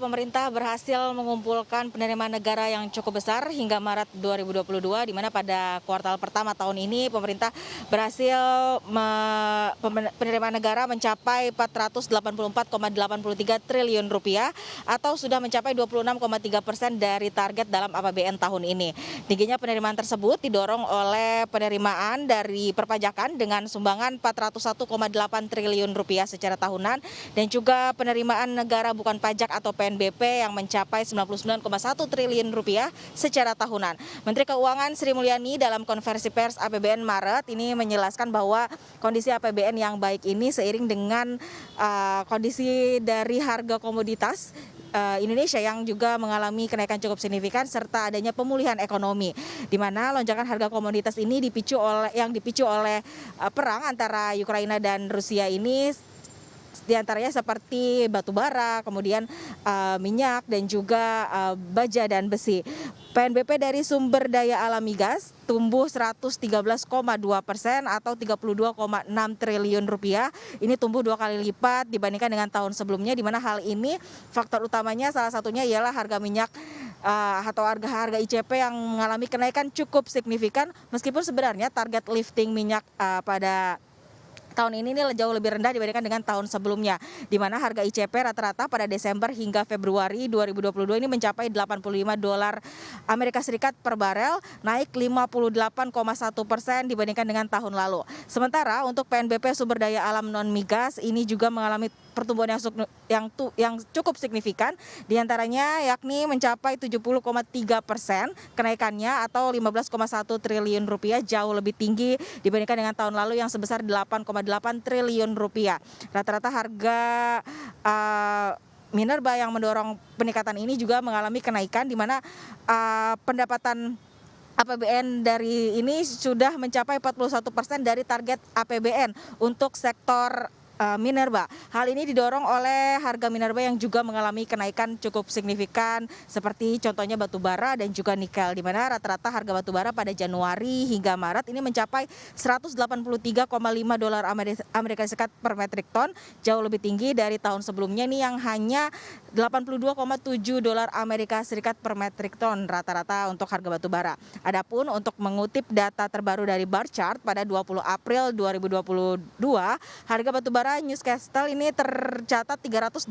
Pemerintah berhasil mengumpulkan penerimaan negara yang cukup besar hingga Maret 2022, di mana pada kuartal pertama tahun ini pemerintah berhasil penerimaan negara mencapai 484,83 triliun rupiah atau sudah mencapai 26,3% dari target dalam APBN tahun ini. Tingginya penerimaan tersebut didorong oleh penerimaan dari perpajakan dengan sumbangan 401,8 triliun rupiah secara tahunan dan juga penerimaan negara bukan pajak atau PNBP yang mencapai 99,1 triliun rupiah secara tahunan. Menteri Keuangan Sri Mulyani dalam konversi pers APBN Maret ini menjelaskan bahwa kondisi APBN yang baik ini seiring dengan kondisi dari harga komoditas Indonesia yang juga mengalami kenaikan cukup signifikan serta adanya pemulihan ekonomi, di mana lonjakan harga komoditas ini dipicu oleh perang antara Ukraina dan Rusia ini, di antaranya seperti batu bara, kemudian minyak dan juga baja dan besi. PNBP dari sumber daya alam migas tumbuh 113,2% atau 32,6 triliun rupiah. Ini tumbuh 2 kali lipat dibandingkan dengan tahun sebelumnya, di mana hal ini faktor utamanya salah satunya ialah harga minyak atau harga ICP yang mengalami kenaikan cukup signifikan, meskipun sebenarnya target lifting minyak pada tahun ini jauh lebih rendah dibandingkan dengan tahun sebelumnya, di mana harga ICP rata-rata pada Desember hingga Februari 2022 ini mencapai 85 dolar Amerika Serikat per barel, naik 58,1% dibandingkan dengan tahun lalu. Sementara untuk PNBP sumber daya alam non migas ini juga mengalami pertumbuhan yang cukup signifikan, diantaranya yakni mencapai 70,3% kenaikannya atau 15,1 triliun rupiah, jauh lebih tinggi dibandingkan dengan tahun lalu yang sebesar 8,8 triliun rupiah. Rata-rata harga minerba yang mendorong peningkatan ini juga mengalami kenaikan, di mana pendapatan APBN dari ini sudah mencapai 41% dari target APBN untuk sektor minerba. Hal ini didorong oleh harga minerba yang juga mengalami kenaikan cukup signifikan, seperti contohnya batu bara dan juga nikel, di mana rata-rata harga batu bara pada Januari hingga Maret ini mencapai 183,5 dolar Amerika Serikat per metrik ton, jauh lebih tinggi dari tahun sebelumnya nih yang hanya 82,7 dolar Amerika Serikat per metrik ton rata-rata untuk harga batu bara. Adapun untuk mengutip data terbaru dari bar chart pada 20 April 2022, harga batu bara Newcastle ini tercatat 321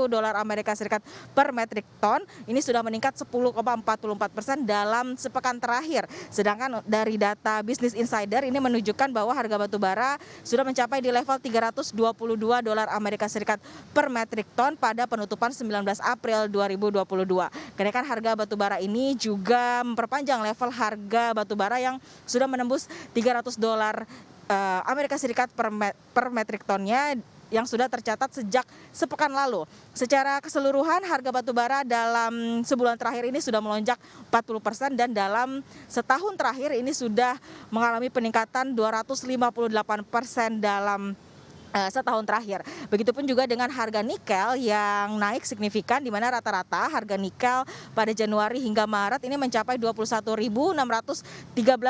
dolar Amerika Serikat per metrik ton. Ini sudah meningkat 10,44% dalam sepekan terakhir. Sedangkan dari data Business Insider ini menunjukkan bahwa harga batu bara sudah mencapai di level 322 dolar Amerika Serikat per metrik ton pada penutupan 19 April 2022. Kenaikan harga batu bara ini juga memperpanjang level harga batu bara yang sudah menembus 300 dolar Amerika Serikat per metrik tonnya yang sudah tercatat sejak sepekan lalu. Secara keseluruhan harga batu bara dalam sebulan terakhir ini sudah melonjak 40% dan dalam setahun terakhir ini sudah mengalami peningkatan 258% dalam setahun terakhir. Begitupun juga dengan harga nikel yang naik signifikan, di mana rata-rata harga nikel pada Januari hingga Maret ini mencapai 21.613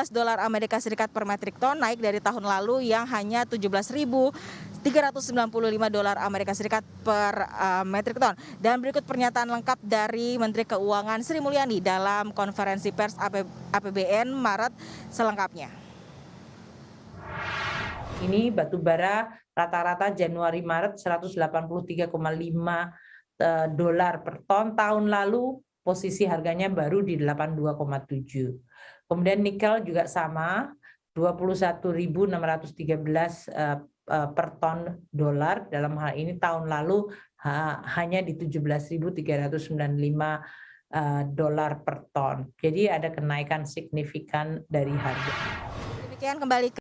dolar Amerika Serikat per metrik ton, naik dari tahun lalu yang hanya 17.395 dolar Amerika Serikat per metrik ton. Dan berikut pernyataan lengkap dari Menteri Keuangan Sri Mulyani dalam konferensi pers APBN Maret selengkapnya. Ini batu bara rata-rata Januari-Maret 183,5 dolar per ton. Tahun lalu posisi harganya baru di 82,7. Kemudian nikel juga sama, 21.613 per ton dolar. Dalam hal ini tahun lalu hanya di 17.395 dolar per ton. Jadi ada kenaikan signifikan dari harga. Demikian kembali